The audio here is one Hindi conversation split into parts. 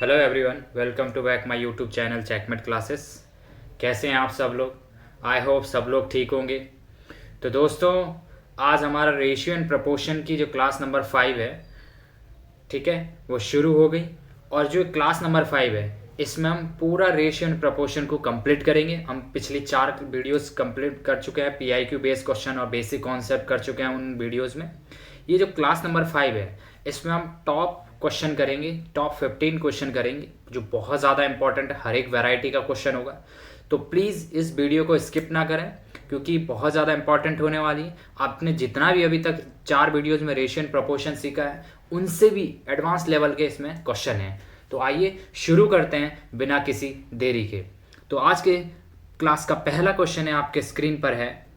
Hello everyone, welcome to back my YouTube channel checkmate classes. कैसे हैं आप सब लोग? आई होप सब लोग ठीक होंगे। तो दोस्तों, आज हमारा रेशियो एंड प्रपोर्शन की जो क्लास नंबर 5 है, ठीक है, वो शुरू हो गई। और जो क्लास नंबर 5 है, इसमें हम पूरा रेशियो एंड प्रपोर्शन को कंप्लीट करेंगे। हम पिछली 4 वीडियोस कंप्लीट कर चुके हैं, पीआईक्यू बेस्ड क्वेश्चन और बेसिक कॉन्सेप्ट कर चुके हैं उन वीडियोस में। ये जो क्लास नंबर 5 है, इसमें हम टॉप क्वेश्चन करेंगे, टॉप 15 क्वेश्चन करेंगे, जो बहुत ज़्यादा इंपॉर्टेंट है। हर एक वैरायटी का क्वेश्चन होगा, तो प्लीज़ इस वीडियो को स्किप ना करें, क्योंकि बहुत ज़्यादा इंपॉर्टेंट होने वाली है। आपने जितना भी अभी तक 4 वीडियोज़ में रेशियो एंड प्रपोर्शन सीखा है, उनसे भी एडवांस लेवल के इसमें क्वेश्चन हैं। तो आइए शुरू करते हैं बिना किसी देरी के। तो आज के क्लास का पहला क्वेश्चन है, आपके स्क्रीन पर है।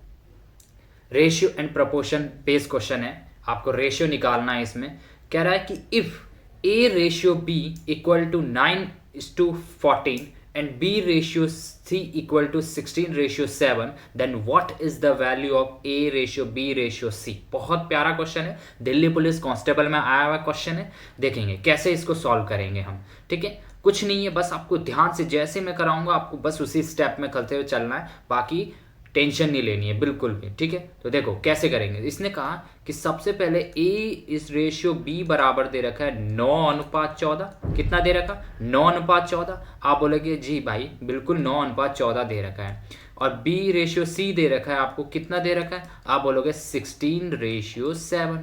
Ratio and proportion based question है, आपको रेशियो निकालना है। इसमें कह रहा है कि if A ratio B equal to 9:14 and B ratio C equal to 16:7, then what is the value of A ratio B ratio C. बहुत प्यारा क्वेश्चन है, दिल्ली पुलिस कांस्टेबल में आया हुआ क्वेश्चन है। देखेंगे कैसे इसको सॉल्व करेंगे हम। ठीक है, कुछ नहीं है, बस आपको ध्यान से जैसे मैं कराऊंगा आपको बस उसी स्टेप में करते हुए चलना है, बाकी टेंशन नहीं लेनी है बिल्कुल भी। ठीक है, तो देखो कैसे करेंगे। इसने कहा कि सबसे पहले ए इस रेशियो बी बराबर दे रखा है 9:14। कितना दे रखा? 9:14। आप बोलोगे जी भाई बिल्कुल 9:14 दे रखा है। और बी रेशियो सी दे रखा है आपको, कितना दे रखा है? आप बोलोगे 16:7।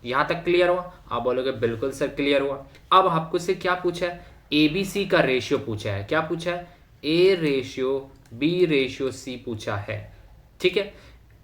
यहां तक क्लियर हुआ? आप बोलोगे बिल्कुल सर क्लियर हुआ। अब आपको से क्या पूछा है? ए बी सी का रेशियो पूछा है। क्या पूछा है? A ratio B ratio C पूछा है। ठीक है,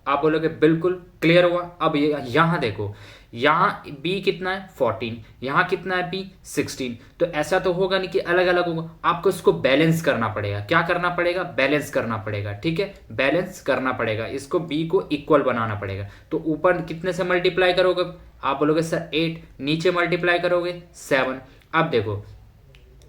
आप बोलोगे बिल्कुल क्लियर हुआ। अब यहां देखो, यहां b कितना है 14, यहां कितना है b 16। तो ऐसा तो होगा नहीं कि अलग अलग होगा, आपको इसको बैलेंस करना पड़ेगा। क्या करना पड़ेगा? बैलेंस करना पड़ेगा। ठीक है, बैलेंस करना पड़ेगा, इसको b को इक्वल बनाना पड़ेगा। तो ऊपर कितने से मल्टीप्लाई करोगे? आप बोलोगे सर 8, नीचे मल्टीप्लाई करोगे 7। अब देखो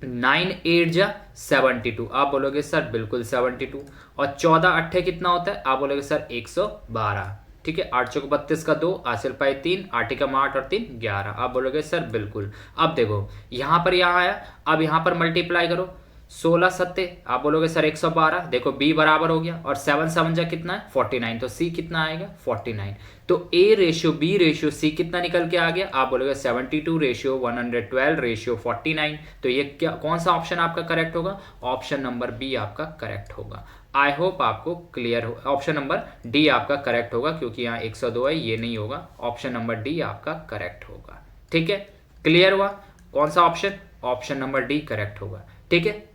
9 8 जा 72। आप बोलोगे सर बिल्कुल 72। और 14 अट्ठे कितना होता है? आप बोलोगे सर 112। ठीक है, 8 चौक 32 का 2, आसिल पाई 3, 8 का 8 और 3 11। आप बोलोगे सर बिल्कुल। अब देखो यहां पर यहां आया, अब यहां पर मल्टीप्लाई करो 16 सत्ते। आप बोलोगे सर 112। देखो b बराबर हो गया, और 7 7 जा कितना है 49। तो c कितना आएगा 49। तो a ratio b ratio c कितना निकल के आ गया? आप बोलोगे 72:112:49। तो ये क्या, कौन सा ऑप्शन आपका करेक्ट होगा? ऑप्शन नंबर बी आपका करेक्ट होगा। आई होप आपको क्लियर हो। ऑप्शन नंबर डी आपका करेक्ट होगा, क्योंकि यहाँ 102 है, ये नहीं होगा। ऑप्शन नंबर डी आपका करेक्ट होगा। ठीक है, क्लियर हुआ? कौन सा option? Option number D correct होगा। ठीक है,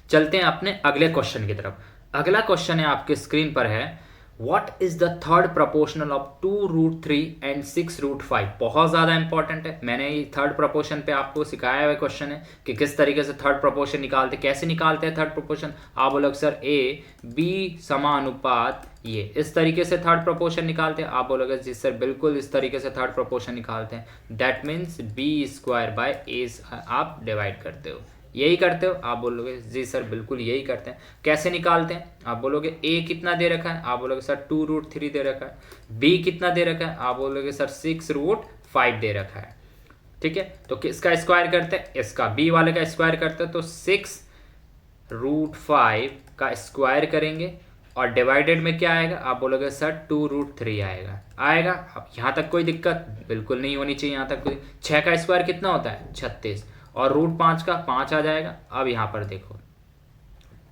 चलते हैं अपने अगले क्वेश्चन की तरफ। अगला क्वेश्चन है आपके स्क्रीन पर है, what is the third proportional of 2√3 and 6√5। बहुत ज्यादा इंपॉर्टेंट है, मैंने ये थर्ड प्रोपोर्शन पे आपको सिखाया हुआ क्वेश्चन है कि किस तरीके से थर्ड प्रोपोर्शन निकालते, कैसे निकालते हैं थर्ड प्रोपोर्शन। आप बोलोगे सर ए बी समानुपात ये इस तरीके से थर्ड प्रोपोर्शन निकालते हैं। आप बोलोगे जी सर बिल्कुल इस तरीके से थर्ड प्रोपोर्शन निकालते हैं। दैट मीन्स b² आप डिवाइड करते हो, यही करते हो। आप बोलोगे जी सर बिल्कुल यही करते हैं। कैसे निकालते हैं? आप बोलोगे a कितना दे रखा है? आप बोलोगे सर 2√3 दे रखा है। b कितना दे रखा है? आप बोलोगे सर 6√5 दे रखा है। ठीक है, तो किसका स्क्वायर करते हैं? इसका, b वाले का स्क्वायर करते हैं। तो 6√5 का स्क्वायर करेंगे, और डिवाइडेड में क्या आएगा? आप बोलोगे सर 2√3 आएगा। अब यहाँ तक कोई दिक्कत बिल्कुल नहीं होनी चाहिए। यहाँ तक कोई, 6 का स्क्वायर कितना होता है 36, और √5 का 5 आ जाएगा। अब यहां पर देखो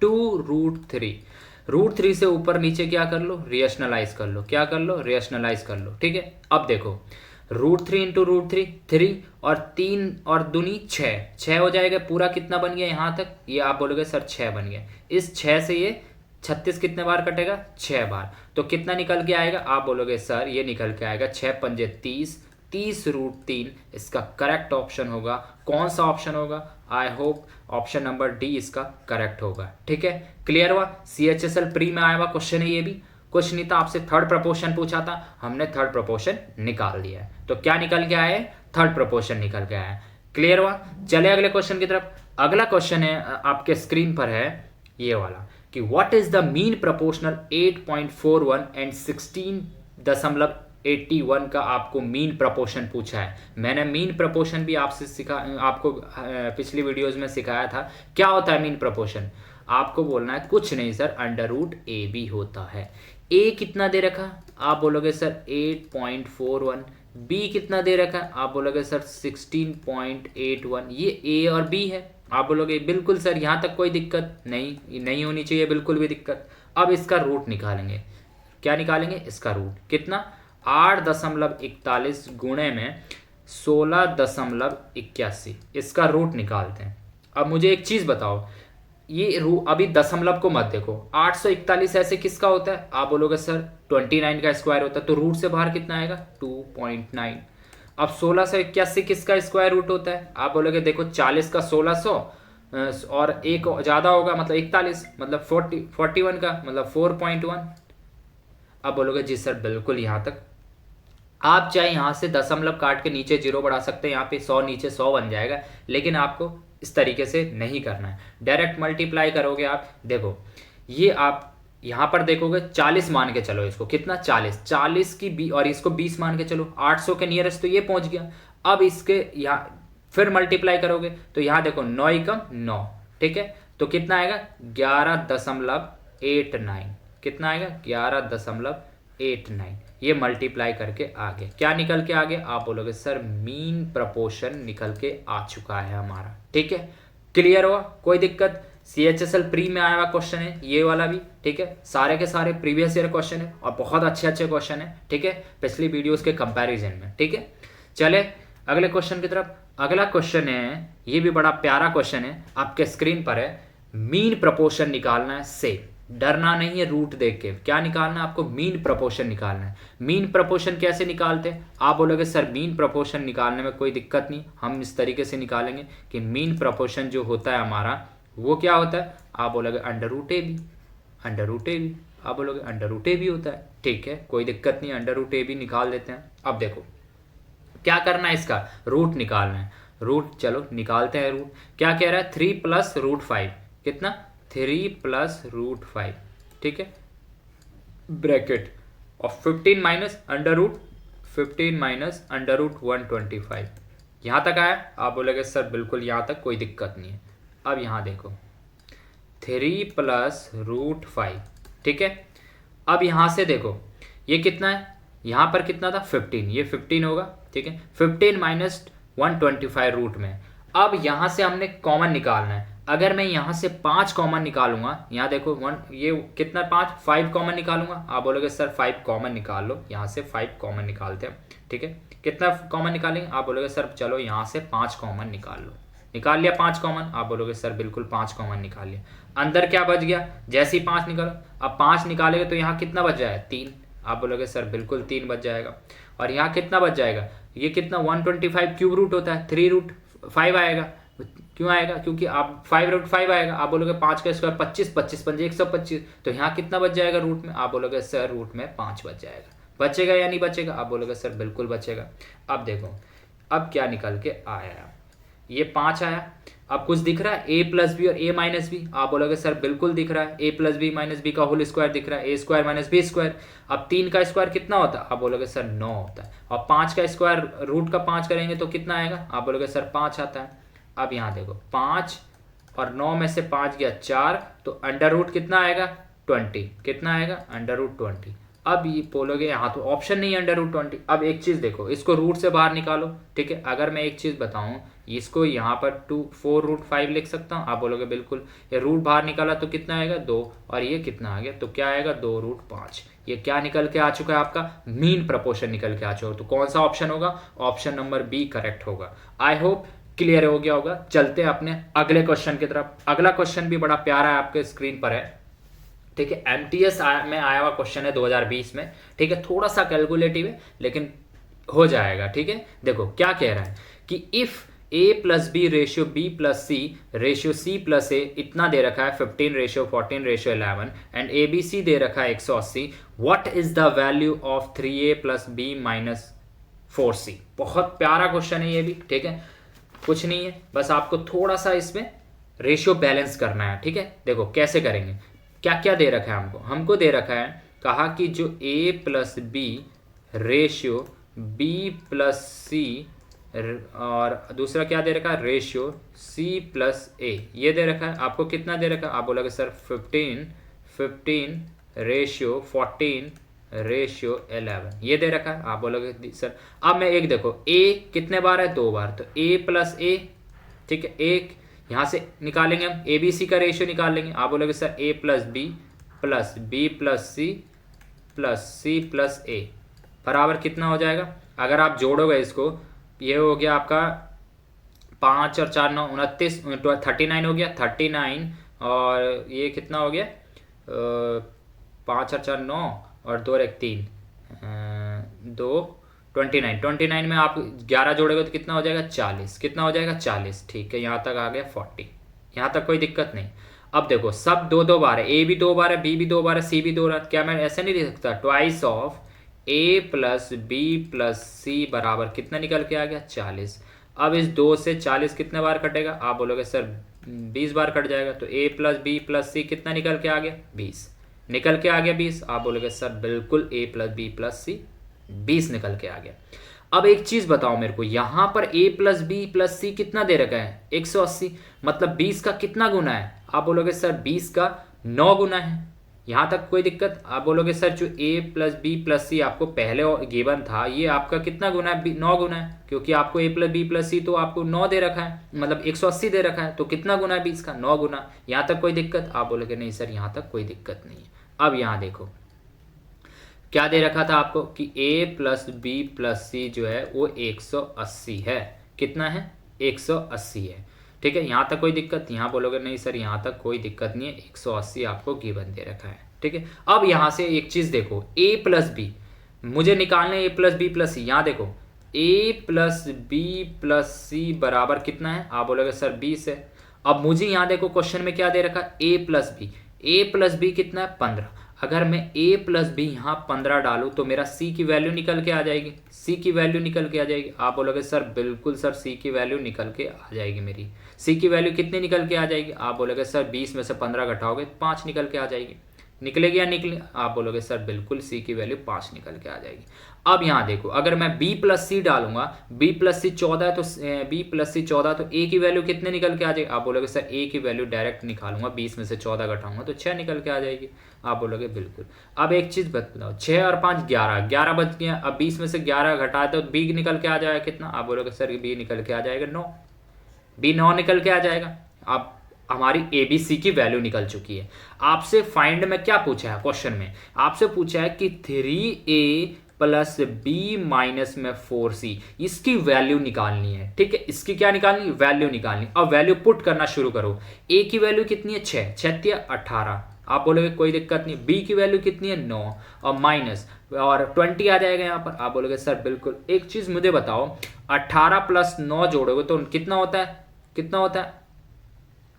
2√3, √3 से ऊपर नीचे क्या कर लो? रेशनलाइज कर लो। क्या कर लो? रेशनलाइज कर लो। ठीक है, अब देखो √3 इंटू √3 3, और 3 और दूनी 6 हो जाएगा। पूरा कितना बन गया यहां तक? ये आप बोलोगे सर 6 बन गया। इस 6 से ये 36 कितने बार कटेगा? 6 बार। तो कितना निकल के आएगा? आप बोलोगे सर ये निकल के आएगा 6 पंजे 30, 30√3 इसका करेक्ट ऑप्शन होगा। कौन सा ऑप्शन होगा? I hope option number D इसका करेक्ट होगा। ठीक है, क्लियर हुआ? CHSL प्री में आया हुआ क्वेश्चन है ये भी। कुछ नहीं था, आपसे थर्ड प्रपोर्शन पूछा था, हमने थर्ड प्रपोर्शन निकाल दिया है। तो क्या निकल के आए? थर्ड प्रपोर्शन निकल के आया। क्लियर हुआ? चले अगले क्वेश्चन की तरफ। अगला क्वेश्चन है आपके स्क्रीन पर है ये वाला, कि what is the mean proportional 8.41 and 16 81 का आपको मीन प्रपोर्शन पूछा है। मैंने मीन प्रपोर्शन भी आपको पिछली वीडियोस में सिखाया था। क्या होता है मीन प्रपोर्शन? आपको बोलना है कुछ नहीं sir, under root A B होता है। ए कितना दे रखा? आप बोलोगे सर 8.41। बी कितना दे रखा? आप बोलोगे सर 16.81। ये ए और बी है। आप बोलोगे बिल्कुल सर, यहाँ तक कोई दिक्कत नहीं होनी चाहिए बिल्कुल भी दिक्कत। अब इसका रूट निकालेंगे। क्या निकालेंगे? इसका रूट कितना? 8.41 गुणे में 16.81, इसका रूट निकालते हैं। अब मुझे एक चीज़ बताओ, ये अभी दशमलव को मत देखो। 841 ऐसे किसका होता है? आप बोलोगे सर 29 का स्क्वायर होता है, तो रूट से बाहर कितना आएगा? 2.9। अब 1681 किसका स्क्वायर रूट होता है? आप बोलोगे देखो 40 का 1600 और एक ज़्यादा होगा मतलब 41, मतलब 41 का मतलब 4.1। अब बोलोगे जी सर बिल्कुल यहाँ तक। आप चाहे यहाँ से दशमलव काट के नीचे जीरो बढ़ा सकते हैं, यहाँ पे 100 नीचे 100 बन जाएगा, लेकिन आपको इस तरीके से नहीं करना है। डायरेक्ट मल्टीप्लाई करोगे आप। देखो ये आप यहाँ पर देखोगे 40 मान के चलो इसको, कितना? 40 की और इसको 20 मान के चलो, 800 के नियरेस्ट तो ये पहुंच गया। अब इसके यहाँ फिर मल्टीप्लाई करोगे तो यहाँ देखो 9 एकम 9, ठीक है, तो कितना आएगा? 11.89। कितना आएगा? 11.89। ये मल्टीप्लाई करके आगे क्या निकल के आगे? आप बोलोगे सर मीन प्रपोर्शन निकल के आ चुका है हमारा। ठीक है, क्लियर हुआ? कोई दिक्कत? CHSL प्री में आया हुआ क्वेश्चन है ये वाला भी, ठीक है, सारे के सारे प्रीवियस ईयर क्वेश्चन है और बहुत अच्छे क्वेश्चन है, ठीक है, पिछली वीडियोस के कंपैरिजन में। ठीक है, चले अगले क्वेश्चन की तरफ। अगला क्वेश्चन है, ये भी बड़ा प्यारा क्वेश्चन है, आपके स्क्रीन पर है। मीन प्रपोर्शन निकालना है से, डरना नहीं है रूट देख के। क्या निकालना है आपको? मीन प्रपोर्शन निकालना है। मीन प्रपोर्शन कैसे निकालते हैं? आप बोलोगे सर मीन प्रपोर्शन निकालने में कोई दिक्कत नहीं, हम इस तरीके से निकालेंगे कि मीन प्रपोर्शन जो होता है हमारा वो क्या होता है? आप बोलोगे under root A B. Under root A B, आप बोलोगे अंडर रूट ए बी होता है। ठीक है, कोई दिक्कत नहीं, अंडर रूट ए बी निकाल देते हैं। अब देखो क्या करना है, इसका रूट निकालना है। रूट चलो निकालते हैं। रूट क्या कह रहा है? 3 + √5। कितना? 3 + √5, ठीक है, ब्रैकेट और 15 माइनस अंडर रूट 125। यहाँ तक आया? आप बोलोगे सर बिल्कुल यहाँ तक कोई दिक्कत नहीं है। अब यहाँ देखो 3 + √5, ठीक है। अब यहाँ से देखो ये कितना है? यहाँ पर कितना था? 15, ये 15 होगा, ठीक है। 15 माइनस 125 रूट में। अब यहाँ से हमने कॉमन निकालना है। अगर मैं यहाँ से 5 कॉमन निकालूंगा, यहाँ देखो 1, ये कितना? 5 कॉमन निकालूंगा। आप बोलोगे सर 5 कॉमन निकाल लो, यहाँ से 5 कॉमन निकालते हैं, ठीक है। कितना कॉमन निकालेंगे? आप बोलोगे सर चलो यहाँ से 5 कॉमन निकाल लो। निकाल लिया 5 कॉमन? आप बोलोगे सर बिल्कुल 5 कॉमन निकाल लिया। अंदर क्या बच गया? जैसे ही 5 निकालो, अब 5 निकालेंगे तो यहाँ कितना बच जाएगा? 3। आप बोलोगे सर बिल्कुल 3 बच जाएगा। और यहाँ कितना बच जाएगा? ये कितना? 125 क्यूब रूट होता है, 3√5 आएगा। क्यों आएगा? क्योंकि आप 5√5 आएगा। आप बोलोगे 5 का स्क्वायर 25, 25 5 125, तो यहाँ कितना बच जाएगा रूट में? आप बोलोगे सर रूट में 5 बच जाएगा। बचेगा या नहीं बचेगा? आप बोलोगे सर बिल्कुल बचेगा। अब देखो अब क्या निकल के आया, ये 5 आया। अब कुछ दिख रहा है? a + b और a - b। आप बोलोगे सर बिल्कुल दिख रहा है, a + b - b का होल स्क्वायर दिख रहा है, a² - b²। अब 3 का स्क्वायर कितना होता है? आप बोलोगे सर 9 होता है। और 5 का स्क्वायर रूट का 5 करेंगे तो कितना आएगा? आप बोलोगे सर 5 आता है। अब यहाँ देखो 5 और 9 में से 5 गया 4, तो अंडर रूट कितना आएगा? 20। कितना आएगा? Under root 20। अब ये बोलोगे यहाँ तो ऑप्शन नहीं है अंडर रूट 20। अब एक चीज़ देखो, इसको रूट से बाहर निकालो, ठीक है। अगर मैं एक चीज़ बताऊँ, इसको यहाँ पर 4√5 लिख सकता हूँ। आप बोलोगे बिल्कुल। ये रूट बाहर निकाला तो कितना आएगा? 2, और ये कितना आ गया? तो क्या आएगा? 2√5। ये क्या निकल के आ चुका है? आपका मीन प्रपोर्शन निकल के आ चुका है। तो कौन सा ऑप्शन होगा? ऑप्शन नंबर बी करेक्ट होगा। आई होप क्लियर हो गया होगा। चलते हैं अपने अगले क्वेश्चन की तरफ। अगला क्वेश्चन भी बड़ा प्यारा है, आपके स्क्रीन पर है, ठीक है। MTS में आया हुआ क्वेश्चन है 2020 में, ठीक है। थोड़ा सा कैलकुलेटिव है लेकिन हो जाएगा, ठीक है। देखो क्या कह रहा है कि if a + b ratio b + c ratio c + a इतना दे रखा है 15:14:11 एंड ABC दे रखा है 180, what is the value of 3a + b - 4c। बहुत प्यारा क्वेश्चन है ये भी, ठीक है। कुछ नहीं है, बस आपको थोड़ा सा इसमें रेशियो बैलेंस करना है, ठीक है। देखो कैसे करेंगे, क्या क्या दे रखा है हमको दे रखा है, कहा कि जो a + b ratio b plus c, और दूसरा क्या दे रखा है, रेशियो सी प्लस ए। ये दे रखा है आपको, कितना दे रखा है, आप बोलोगे सर 15 रेशियो 14 रेशियो 11, ये दे रखा है। आप बोलोगे सर अब मैं एक देखो, ए कितने बार है, 2 बार, तो ए प्लस ए, ठीक है, एक यहाँ से निकालेंगे हम, ए बी सी का रेशियो निकाल लेंगे। आप बोलोगे sir a plus b plus b plus c plus a बराबर कितना हो जाएगा। अगर आप जोड़ोगे इसको, ये हो गया आपका 5 और 4 9 29, 39 हो गया, 39, और ये कितना हो गया, 5 और 4 9 और 2 और 1 3, 2 29 में आप 11 जोड़ोगे तो कितना हो जाएगा, 40, कितना हो जाएगा 40, ठीक है। यहाँ तक आ गया 40, यहाँ तक कोई दिक्कत नहीं। अब देखो सब 2 बार है, ए भी 2 बार है, बी भी 2 बार है, सी भी 2 बार, क्या मैं ऐसे नहीं लिख सकता, twice of a plus b plus c बराबर कितना निकल के आ गया, 40। अब इस 2 से 40 कितने बार कटेगा, आप बोलोगे सर 20 बार कट जाएगा, तो ए प्लस बी प्लस सी कितना निकल के आ गया, 20 निकल के आ गया 20। आप बोलोगे सर बिल्कुल ए प्लस बी प्लस सी 20 निकल के आ गया। अब एक चीज बताओ मेरे को, यहां पर a प्लस बी प्लस सी कितना दे रखा है, 180, मतलब 20 का कितना गुना है, आप बोलोगे सर 20 का 9 गुना है। यहां तक कोई दिक्कत, आप बोलोगे सर जो a प्लस बी प्लस सी आपको पहले गिवन था, ये आपका कितना गुना है, 9 गुना है, क्योंकि आपको a प्लस बी प्लस सी तो आपको 9 दे रखा है, मतलब 180 दे रखा है, तो कितना गुना है 20 का, 9 गुना। यहां तक कोई दिक्कत, आप बोलोगे नहीं सर यहां तक कोई दिक्कत नहीं है। अब यहां देखो क्या दे रखा था आपको कि a प्लस बी प्लस सी जो है वो 180 है, कितना है, 180 है, ठीक है। यहाँ तक कोई दिक्कत, यहाँ बोलोगे नहीं सर यहाँ तक कोई दिक्कत नहीं है, 180 आपको गिवन दे रखा है, ठीक है। अब यहाँ से एक चीज देखो, a प्लस बी मुझे निकालने, a प्लस बी प्लस सी, यहाँ देखो a plus b plus c बराबर कितना है, आप बोलोगे सर 20 है। अब मुझे यहाँ देखो क्वेश्चन में क्या दे रखा है, a प्लस बी कितना है, 15। अगर मैं a प्लस बी यहाँ 15 डालूँ तो मेरा c की वैल्यू निकल के आ जाएगी, c की वैल्यू निकल के आ जाएगी। आप बोलोगे सर बिल्कुल सर c की वैल्यू निकल के आ जाएगी, मेरी c की वैल्यू कितनी निकल के आ जाएगी, आप बोलोगे सर 20 में से 15 घटाओगे 5 निकल के आ जाएगी, निकलेगी या निकले, आप बोलोगे सर बिल्कुल c की वैल्यू 5 निकल के आ जाएगी। अब यहाँ देखो अगर मैं b प्लस सी डालूंगा, b प्लस सी 14 है तो b प्लस सी 14 तो a की वैल्यू कितने निकल के आ जाएगी, आप बोलोगे सर a की वैल्यू डायरेक्ट निकालूंगा, 20 में से 14 घटाऊंगा तो 6 निकल के आ जाएगी, आप बोलोगे बिल्कुल। अब एक चीज बताओ, 6 और 5 11 बच गया, अब 20 में से 11 घटा दो तो b निकल के आ जाएगा कितना, आप बोलोगे सर b निकल के आ जाएगा 9, b 9 निकल के आ जाएगा। अब हमारी ABC की वैल्यू निकल चुकी है। आपसे फाइंड में क्या पूछा है, क्वेश्चन में आपसे पूछा है कि 3A प्लस बी माइनस में 4C, इसकी वैल्यू निकालनी है, ठीक है। इसकी क्या निकालनी, वैल्यू निकालनी। अब वैल्यू पुट करना शुरू करो, A की वैल्यू कितनी है 6, 6 18, आप बोलोगे कोई दिक्कत नहीं। B की वैल्यू कितनी है 9 और माइनस और 20 आ जाएगा यहाँ पर, आप बोलोगे सर बिल्कुल। एक चीज मुझे बताओ, 18 प्लस 9 जोड़ोगे तो कितना होता है, कितना होता है,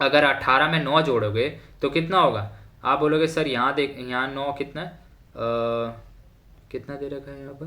अगर 18 में 9 जोड़ोगे तो कितना होगा, आप बोलोगे सर यहाँ देख, यहाँ 9 कितना है, कितना दे रखा है यहाँ पर,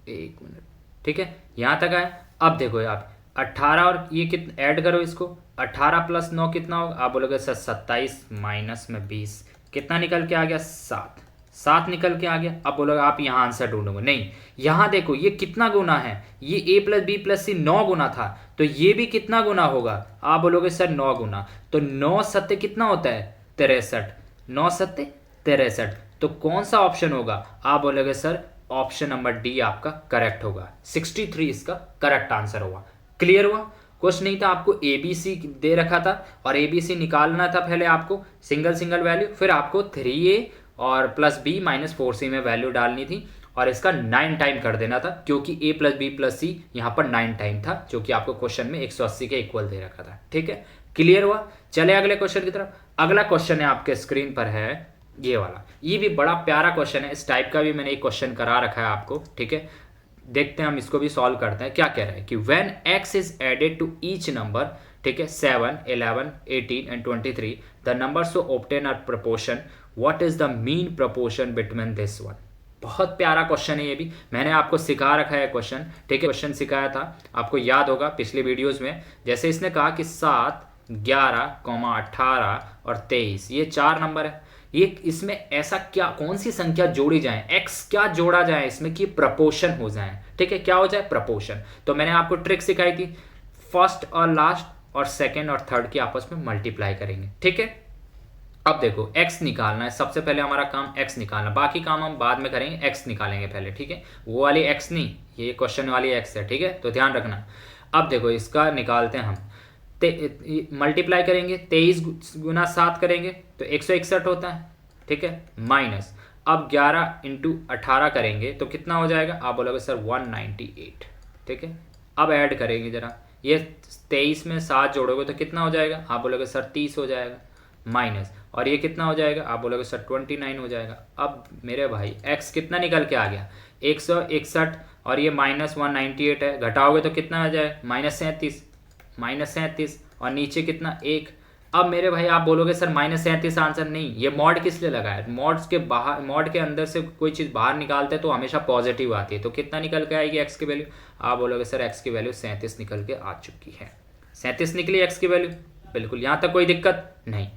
1 मिनट, ठीक है, यहाँ तक आए। अब देखो आप 18 और ये कितना ऐड करो इसको, 18 प्लस 9 कितना होगा, आप बोलोगे सर 27 माइनस में 20 कितना निकल के आ गया, 7 निकल के आ गया। अब बोलोगे आप यहाँ आंसर ढूंढोगे, नहीं यहाँ देखो ये कितना गुना है, ये a प्लस बी प्लस सी 9 गुना था, तो ये भी कितना गुना होगा, आप बोलोगे सर 9 गुना, तो 9 सत्ते कितना होता है 63, 9 सत्ते 63, तो कौन सा ऑप्शन होगा, आप बोलोगे सर ऑप्शन नंबर डी आपका करेक्ट होगा, 63 इसका करेक्ट आंसर होगा। क्लियर हुआ, कुछ नहीं था, आपको ABC दे रखा था और ABC निकालना था पहले आपको सिंगल वैल्यू, फिर आपको 3A और प्लस बी माइनस 4C में वैल्यू डालनी थी और इसका 9 टाइम कर देना था, क्योंकि a प्लस बी प्लस सी यहाँ पर 9 टाइम था, जो कि आपको क्वेश्चन में 180 के इक्वल दे रखा था, ठीक है। क्लियर हुआ, चले अगले क्वेश्चन की तरफ। अगला क्वेश्चन है आपके स्क्रीन पर है ये वाला, ये भी बड़ा प्यारा क्वेश्चन है, इस टाइप का भी मैंने एक क्वेश्चन करा रखा है आपको, ठीक है। देखते हैं हम इसको भी सॉल्व करते हैं। क्या कह रहा है कि when x is added to each number, ठीक है, 7 11 18 and 23 the numbers to obtain are proportion, what is the mean proportion between this one. बहुत प्यारा क्वेश्चन है, ये भी मैंने आपको सिखा रखा है क्वेश्चन, ठीक है। क्वेश्चन सिखाया था आपको याद होगा पिछले वीडियोस में, जैसे इसने कहा कि 7 11 18 और 23 ये 4 नंबर है, ये इसमें ऐसा क्या, कौन सी संख्या जोड़ी जाए, एक्स क्या जोड़ा जाए इसमें कि प्रपोर्शन हो जाए, ठीक है, क्या हो जाए, प्रपोर्शन। तो मैंने आपको ट्रिक सिखाई थी, फर्स्ट और लास्ट और सेकेंड और थर्ड की आपस में मल्टीप्लाई करेंगे, ठीक है। अब देखो x निकालना है, सबसे पहले हमारा काम x निकालना, बाकी काम हम बाद में करेंगे, x निकालेंगे पहले, ठीक है। वो वाली x नहीं, ये क्वेश्चन वाली x है, ठीक है, तो ध्यान रखना। अब देखो इसका निकालते हैं हम, मल्टीप्लाई करेंगे, 23 गुना 7 करेंगे तो 161 होता है, ठीक है, माइनस अब 11 इंटू 18 करेंगे तो कितना हो जाएगा, आप बोलोगे सर 198, ठीक है। अब ऐड करेंगे जरा, ये 23 में 7 जोड़ोगे तो कितना हो जाएगा, आप बोलोगे सर 30 हो जाएगा, माइनस और ये कितना हो जाएगा, आप बोलोगे सर 29 हो जाएगा। अब मेरे भाई x कितना निकल के आ गया, 161 और ये माइनस 198 है, घटाओगे तो कितना आ जाए, -37 और नीचे कितना 1। अब मेरे भाई आप बोलोगे सर -37 आंसर नहीं, ये मॉड किस लिए लगा है, मॉड्स के बाहर, मॉड के अंदर से कोई चीज़ बाहर निकालते हैं तो हमेशा पॉजिटिव आती है, तो कितना निकल के आएगी x की वैल्यू, आप बोलोगे सर x की वैल्यू 37 निकल के आ चुकी है, 37 निकली x की वैल्यू, बिल्कुल, यहाँ तक कोई दिक्कत नहीं।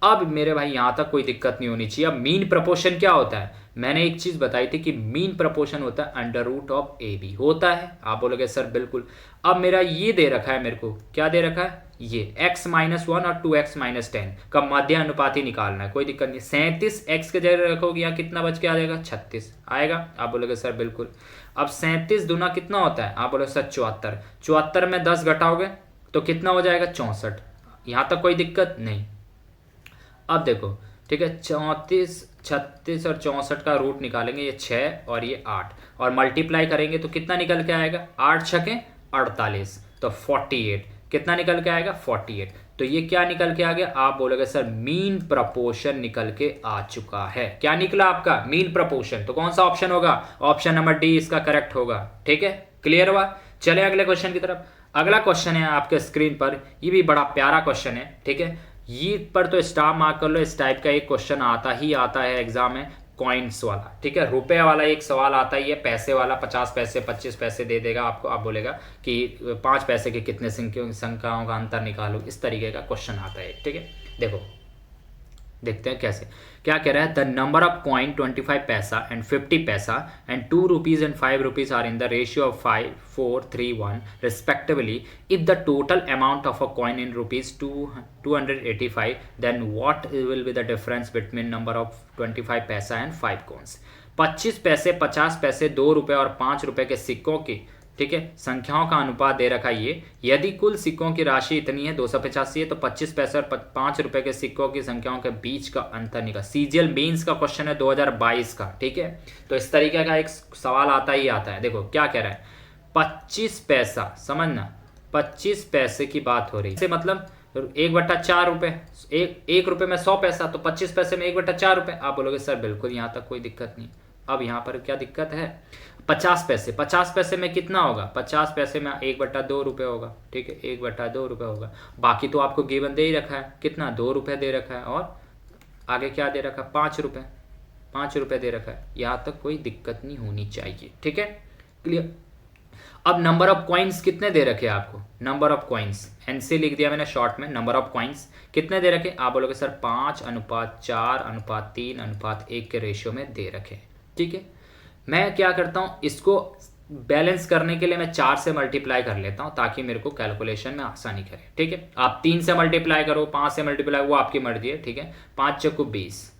अब मेरे भाई यहाँ तक कोई दिक्कत नहीं होनी चाहिए। अब मीन प्रपोर्शन क्या होता है, मैंने एक चीज़ बताई थी कि मीन प्रपोर्शन होता है under root of A B, होता है, आप बोलोगे सर बिल्कुल। अब मेरा ये दे रखा है, मेरे को क्या दे रखा है, ये x-1 और 2x-10 का मध्य अनुपाती निकालना है, कोई दिक्कत नहीं। 37 x के जगह रखोगे यहाँ कितना बच के आ जाएगा, 36 आएगा, आप बोलोगे सर बिल्कुल। अब 37 दूना कितना होता है, आप बोलोगे सर 74, 74 में 10 घटाओगे तो कितना हो जाएगा, 64, यहाँ तक कोई दिक्कत नहीं। अब देखो, ठीक है, 34, 36 और 64 का रूट निकालेंगे, ये 6 और ये 8 और मल्टीप्लाई करेंगे तो कितना निकल के आएगा, 8 छके 48 तो 48, कितना निकल के आएगा, 48। तो ये क्या निकल के आ गया, आप बोलोगे सर मीन प्रपोर्शन निकल के आ चुका है। क्या निकला आपका, मीन प्रपोर्शन, तो कौन सा ऑप्शन होगा, ऑप्शन नंबर डी इसका करेक्ट होगा, ठीक है, क्लियर हुआ। चले अगले क्वेश्चन की तरफ। अगला क्वेश्चन है आपके स्क्रीन पर, ये भी बड़ा प्यारा क्वेश्चन है, ठीक है, ये पर तो स्टार मार्क कर लो, इस टाइप का एक क्वेश्चन आता ही आता है एग्जाम में, कॉइन्स वाला, ठीक है, रुपए वाला एक सवाल आता ही है, पैसे वाला 50 पैसे 25 पैसे दे देगा आपको, आप बोलेगा कि 5 पैसे के कितने संख्याओं का अंतर निकालो, इस तरीके का क्वेश्चन आता है, ठीक है। देखो देखते हैं कैसे, क्या कह रहा है, द नंबर ऑफ कॉइन 25 पैसा and 50 paisa and 2 rupees and 5 rupees are in the ratio of 5, 4, 3, 1 respectively. If the total amount of a coin in rupees 285, then what will be the difference between number of 25 पैसा and 5 coins? 25 पैसे, 50 पैसे, 2 रुपए और 5 रुपए के सिक्कों की, ठीक है, संख्याओं का अनुपात दे रखा है ये, यदि कुल सिक्कों की राशि इतनी है 285 है तो 25 पैसे और 5 रुपए के सिक्कों की संख्याओं के बीच का अंतर निकाल। सीजीएल मेंस का क्वेश्चन है 2022 का, ठीक है, तो इस तरीके का एक सवाल आता ही आता है। देखो क्या कह रहा है, 25 पैसा, समझना 25 पैसे की बात हो रही है, मतलब 1/4 रुपए, एक रुपए में 100 पैसा, तो 25 पैसे में 1/4 रुपए, आप बोलोगे सर बिल्कुल, यहाँ तक कोई दिक्कत नहीं। अब यहाँ पर क्या दिक्कत है, 50 पैसे, 50 पैसे में कितना होगा, 50 पैसे में 1/2 रुपये होगा, ठीक है, 1/2 रुपये होगा। बाकी तो आपको गिवन दे ही रखा है, कितना, 2 रुपये दे रखा है और आगे क्या दे रखा है, 5 रुपये, 5 रुपये दे रखा है, यहाँ तक कोई दिक्कत नहीं होनी चाहिए, ठीक है, क्लियर। अब नंबर ऑफ कॉइन्स कितने दे रखे आपको, नंबर ऑफ कॉइन्स एनसी लिख दिया मैंने शॉर्ट में, नंबर ऑफ कॉइन्स कितने दे रखे, आप बोलोगे सर 5:4:3:1 के रेशियो में दे रखे, ठीक है। मैं क्या करता हूँ, इसको बैलेंस करने के लिए मैं 4 से मल्टीप्लाई कर लेता हूँ ताकि मेरे को कैलकुलेशन में आसानी करे, ठीक है। आप 3 से मल्टीप्लाई करो, 5 से मल्टीप्लाई, वो आपकी मर्जी है, ठीक है। 5 चौको 20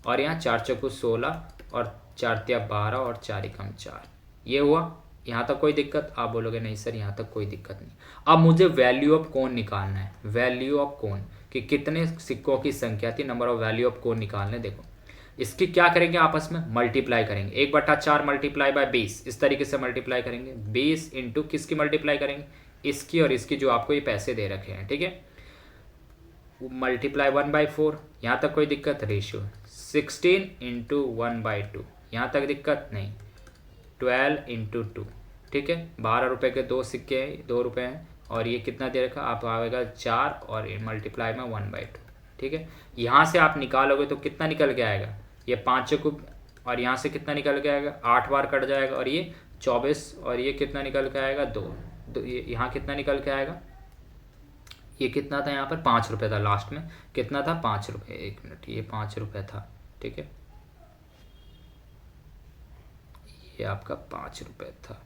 और यहाँ 4 चौको 16 और 4 तिया 12 और 4 एकम 4, ये हुआ, यहाँ तक कोई दिक्कत, आप बोलोगे नहीं सर यहाँ तक कोई दिक्कत नहीं। अब मुझे वैल्यू ऑफ कॉइन निकालना है, वैल्यू ऑफ कॉइन कि कितने सिक्कों की संख्या थी, number of value of coin निकालने। देखो इसकी क्या करेंगे, आपस में मल्टीप्लाई करेंगे, 1/4 मल्टीप्लाई बाय 20, इस तरीके से मल्टीप्लाई करेंगे, 20 इंटू किसकी मल्टीप्लाई करेंगे, इसकी और इसकी, जो आपको ये पैसे दे रखे हैं, ठीक है, मल्टीप्लाई 1/4, यहाँ तक कोई दिक्कत, रेशियो 16 इंटू 1/2, यहाँ तक दिक्कत नहीं, 12 इंटू 2, ठीक है, 12 रुपये के 2 सिक्के हैं, 2 रुपये हैं और ये कितना दे रखा, आप आएगा 4 और मल्टीप्लाई में 1/2, ठीक है। यहाँ से आप निकालोगे तो कितना निकल के आएगा, ये 5 को और यहाँ से कितना निकल के आएगा, 8 बार कट जाएगा और ये 24 और ये कितना निकल के आएगा, 2, ये यहाँ कितना निकल के आएगा, ये कितना था यहाँ पर 5 रुपये था, लास्ट में कितना था 5 रुपये, 1 मिनट, ये 5 रुपये था, ठीक है, ये आपका 5 रुपये था,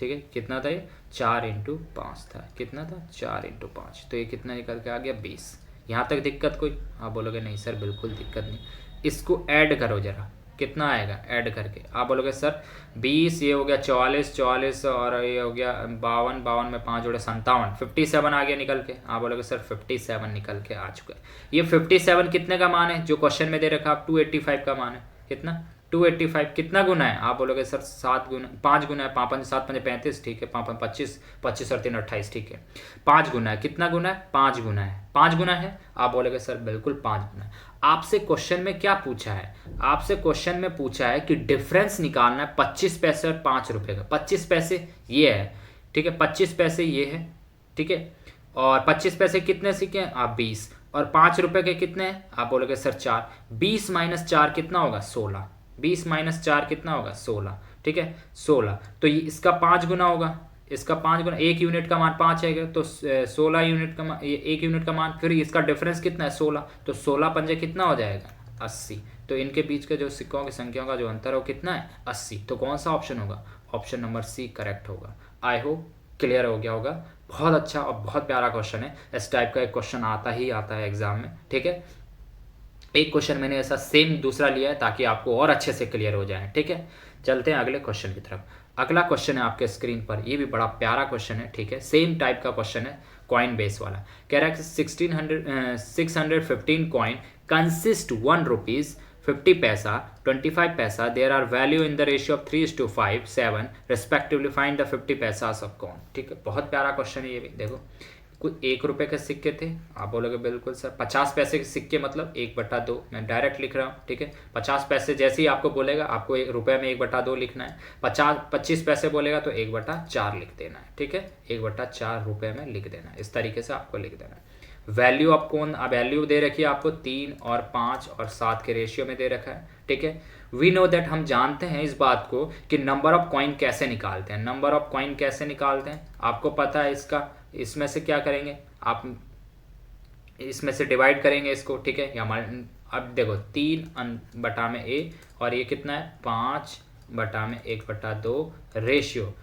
ठीक है। कितना था ये? 4×5 था। कितना था? 4×5, तो ये कितना निकल के आ गया? 20। यहाँ तक दिक्कत कोई? आप बोलोगे नहीं सर बिल्कुल दिक्कत नहीं। इसको ऐड करो जरा, कितना आएगा ऐड करके? आप बोलोगे सर 20, ये हो गया 44, 44 और ये हो गया 52, 52 में 5 जोड़े 57, 57 आ गया निकल के। आप बोलोगे सर 57 निकल के आ चुका है। ये 57 कितने का मान है जो क्वेश्चन में दे रखा? आप 285 का मान है। कितना? 285 कितना गुना है? आप बोलोगे सर 7 गुना, 5 गुना है। 5 7 5 35, ठीक है। 5 25, 25 और 3 28, ठीक है। 5 गुना है। कितना गुना है? 5 गुना है। 5 गुना है। आप बोलोगे सर बिल्कुल 5 गुना है। आपसे क्वेश्चन में क्या पूछा है? आपसे क्वेश्चन में पूछा है कि डिफरेंस निकालना है 25 पैसे और 5 रुपए का। 25 पैसे ये है, ठीक है, 25 पैसे ये है, ठीक है। और 25 पैसे कितने सिक्के हैं? आप 20। और 5 रुपए के कितने हैं? आप बोलोगे सर 4। 20 - 4 कितना होगा? 16। 20 - 4 कितना होगा? 16, ठीक है, 16। तो ये इसका 5 गुना होगा, इसका 5 गुना, 1 यूनिट का मान 5 है, तो 16 यूनिट का मान, ये 1 यूनिट का मान, फिर इसका डिफरेंस कितना है? 16। तो 16 पंजे कितना हो जाएगा? 80। तो इनके बीच के जो सिक्कों की संख्याओं का जो अंतर है वो कितना है? 80। तो कौन सा ऑप्शन होगा? ऑप्शन नंबर सी करेक्ट होगा। आई होप क्लियर हो गया होगा। बहुत अच्छा और बहुत प्यारा क्वेश्चन है। इस टाइप का एक क्वेश्चन आता ही आता है एग्जाम में, ठीक है। एक क्वेश्चन मैंने ऐसा सेम दूसरा लिया है ताकि आपको और अच्छे से क्लियर हो जाए, ठीक है। चलते हैं अगले क्वेश्चन की तरफ। अगला क्वेश्चन है आपके स्क्रीन पर, ये भी बड़ा प्यारा क्वेश्चन है, ठीक है। सेम टाइप का क्वेश्चन है, कॉइन बेस वाला। कह रहा है कि 615 coin consist 1 rupees 50 paisa 25 paisa, their are value in the ratio of 3:5 7 respectively, find the 50 paisa of coin. ठीक है, बहुत प्यारा क्वेश्चन है ये भी। देखो कुछ 1 रुपये के सिक्के थे। आप बोलोगे बिल्कुल सर 50 पैसे के सिक्के मतलब 1/2, मैं डायरेक्ट लिख रहा हूँ, ठीक है। 50 पैसे जैसे ही आपको बोलेगा आपको 1 रुपये में 1/2 लिखना है। 25 पैसे बोलेगा तो 1/4 लिख देना है, ठीक है। 1/4 रुपये में लिख देना है, इस तरीके से आपको लिख देना है। वैल्यू ऑफ कॉइन, वैल्यू दे रखी है आपको 3 और 5 और 7 के रेशियो में दे रखा है, ठीक है। वी नो दैट, हम जानते हैं इस बात को कि नंबर ऑफ कॉइन कैसे निकालते हैं। नंबर ऑफ कॉइन कैसे निकालते हैं आपको पता है इसका। इसमें से क्या करेंगे आप, इसमें से डिवाइड करेंगे इसको, ठीक है। या अब देखो 3/a और ये कितना है 5/1/2 रेशियो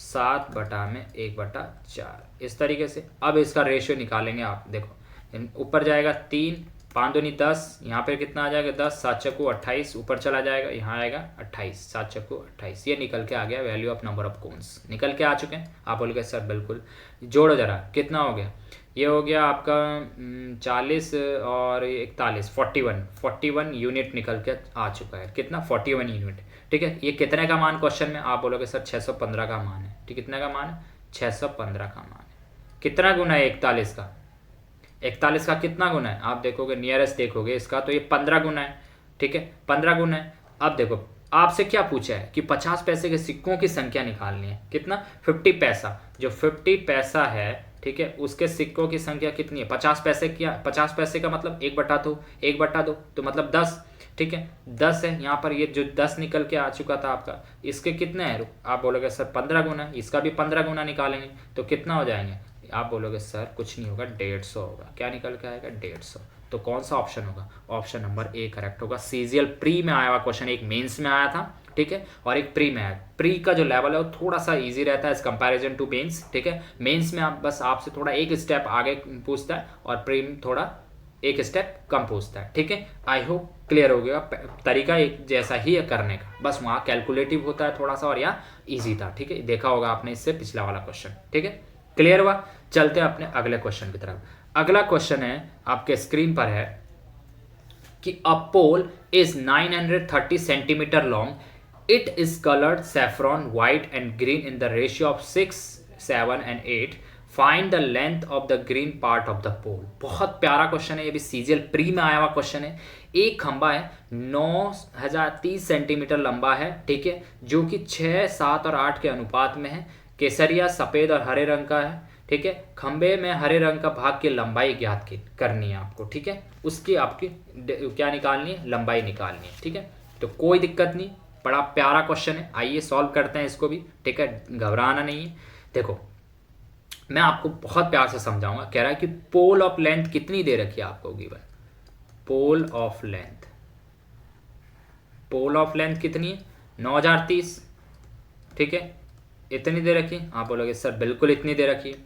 7/1/4, इस तरीके से। अब इसका रेशियो निकालेंगे आप। देखो ऊपर जाएगा 3, 5 दूनी 10, यहाँ पे कितना आ जाएगा 10, 7 चक्कू 28, ऊपर चला जाएगा, यहाँ आएगा 28, 7 चक्कू 28। ये निकल के आ गया value of number of coins, निकल के आ चुके हैं। आप बोलोगे सर बिल्कुल, जोड़ो जरा कितना हो गया। ये हो गया आपका 40 और 41, 41 यूनिट निकल के आ चुका है। कितना? 41 यूनिट, ठीक है। ये कितने का मान क्वेश्चन में? आप बोलोगे सर 615 का मान है, ठीक। कितने का मान है? 615 का मान है। कितना गुना है 41 का? 41 का कितना गुना है? आप देखोगे नियरेस्ट देखोगे इसका तो ये 15 गुना है, ठीक है। 15 गुना है। अब देखो आपसे क्या पूछा है कि 50 पैसे के सिक्कों की संख्या निकालनी है। कितना? 50 पैसा। जो 50 पैसा है, ठीक है, उसके सिक्कों की संख्या कितनी है? 50 पैसे क्या? 50 पैसे का मतलब 1/2, 1/2 तो मतलब 10, ठीक है। 10 है यहाँ पर, ये जो 10 निकल के आ चुका था आपका, इसके कितने हैं? आप बोलोगे सर 15 गुना, इसका भी 15 गुना निकालेंगे तो कितना हो जाएंगे? आप बोलोगे सर कुछ नहीं होगा, 150 होगा। क्या निकल के आएगा? 150। तो कौन सा ऑप्शन होगा? ऑप्शन नंबर ए करेक्ट होगा। सीजीएल प्री में आया हुआ क्वेश्चन, एक मेंस में आया था, ठीक है, और एक प्री में आया। प्री का जो लेवल है वो थोड़ा सा इजी रहता है एज कंपैरिजन टू मेंस, ठीक है। मेंस में आप बस आपसे थोड़ा एक स्टेप आगे पूछता है और प्री में थोड़ा एक स्टेप कम पूछता है, ठीक है। आई होप क्लियर हो गया। तरीका एक जैसा ही है करने का, बस वहाँ कैलकुलेटिव होता है थोड़ा सा और यहाँ ईजी था, ठीक है। देखा होगा आपने इससे पिछला वाला क्वेश्चन, ठीक है। क्लियर हुआ? चलते हैं अपने अगले क्वेश्चन की तरफ। अगला क्वेश्चन है आपके स्क्रीन पर है कि a pole is 930 centimetre long, it is coloured saffron, white and green in the ratio of 6, 7 and 8, find the length of the green part of the pole. बहुत प्यारा क्वेश्चन है, ये भी सीजीएल प्री में आया हुआ क्वेश्चन है। एक खंबा है 9030 सेंटीमीटर लंबा है, ठीक है, जो कि 6, 7 और 8 के अनुपात में है। केसरिया सफेद और हरे रंग का है, ठीक है। खंबे में हरे रंग का भाग की लंबाई ज्ञात करनी है आपको, ठीक है। उसकी आपकी क्या निकालनी है? लंबाई निकालनी है, ठीक है। तो कोई दिक्कत नहीं, बड़ा प्यारा क्वेश्चन है। आइए सॉल्व करते हैं इसको भी, ठीक है, घबराना नहीं है। देखो मैं आपको बहुत प्यार से समझाऊंगा। कह रहा है कि पोल ऑफ लेंथ कितनी दे रखी है आपको given. Pole of length pole of length कितनी है 9030, ठीक है, इतनी दे रखी है। आप बोलोगे सर बिल्कुल इतनी दे रखी है।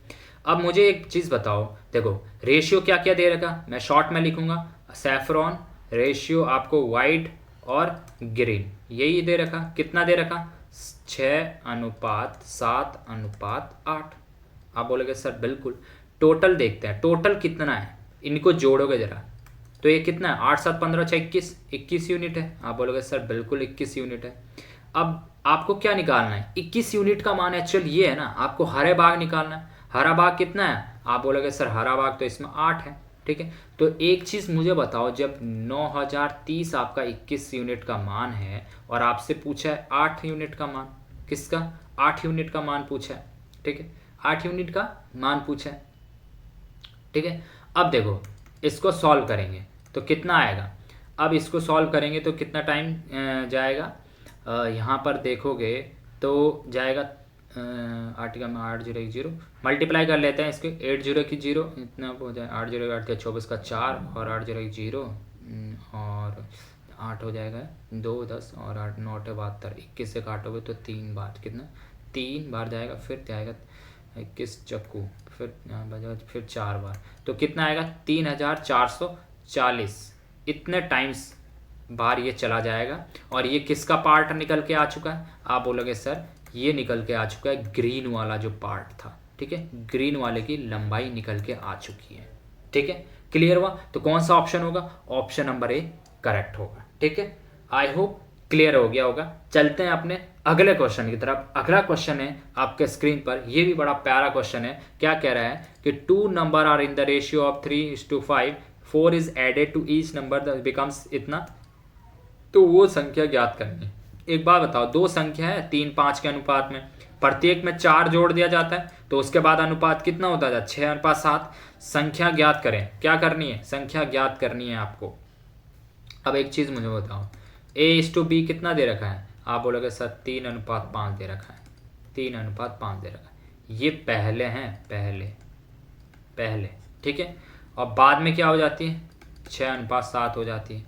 अब मुझे एक चीज़ बताओ, देखो रेशियो क्या क्या दे रखा, मैं शॉर्ट में लिखूंगा, सैफरॉन रेशियो आपको वाइट और ग्रीन, यही दे रखा। कितना दे रखा 6:7:8। आप बोलोगे सर बिल्कुल। टोटल देखते हैं, टोटल कितना है, इनको जोड़ोगे जरा, तो ये कितना है 8 7 15 6 21 यूनिट है। आप बोलोगे सर बिल्कुल 21 यूनिट है। अब आपको क्या निकालना है, 21 यूनिट का मान एक्चुअल ये है ना, आपको हरे भाग निकालना है। हरा भाग कितना है, आप बोलोगे सर हरा भाग तो इसमें 8 है, ठीक है। तो एक चीज़ मुझे बताओ, जब 9030 आपका 21 यूनिट का मान है और आपसे पूछा है 8 यूनिट का मान, किसका 8 यूनिट का मान पूछा है, ठीक है, 8 यूनिट का मान पूछा है, ठीक है। अब देखो इसको सॉल्व करेंगे तो कितना आएगा। अब इसको सॉल्व करेंगे तो कितना टाइम जाएगा, यहाँ पर देखोगे तो जाएगा 8 का 8 0 1 0 मल्टीप्लाई कर लेते हैं इसके, 8 0 की 0 इतना हो जाए, 8 0 8 का 24 का 4 और 8 0 1 0 और 8 हो जाएगा 2 10 और 8 9 72, 21 से काटोगे तो 3 बार, कितना 3 बार जाएगा, फिर जाएगा 21 चक्कू, फिर बजा, फिर 4 बार, तो कितना आएगा 3440। इतने टाइम्स बार ये चला जाएगा। और ये किसका पार्ट निकल के आ चुका है, आप बोलोगे सर ये निकल के आ चुका है ग्रीन वाला जो पार्ट था, ठीक है, ग्रीन वाले की लंबाई निकल के आ चुकी है, ठीक है। क्लियर हुआ, तो कौन सा ऑप्शन होगा, ऑप्शन नंबर ए करेक्ट होगा, ठीक है। आई होप क्लियर हो गया होगा। चलते हैं अपने अगले क्वेश्चन की तरफ। अगला क्वेश्चन है आपके स्क्रीन पर, ये भी बड़ा प्यारा क्वेश्चन है। क्या कह रहा है कि 2 number are in the ratio of 3:5, 4 is added to each number becomes इतना, तो वो संख्या ज्ञात करनी है। एक बात बताओ, दो संख्या है 3:5 के अनुपात में, प्रत्येक में 4 जोड़ दिया जाता है, तो उसके बाद अनुपात कितना होता है 6:7। संख्या ज्ञात करें, क्या करनी है, संख्या ज्ञात करनी है आपको। अब एक चीज़ मुझे बताओ, A:B कितना दे रखा है, आप बोलोगे सर 3:5 दे रखा है, 3:5 दे रखा है। ये पहले हैं, पहले, ठीक है। और बाद में क्या हो जाती है 6:7 हो जाती है,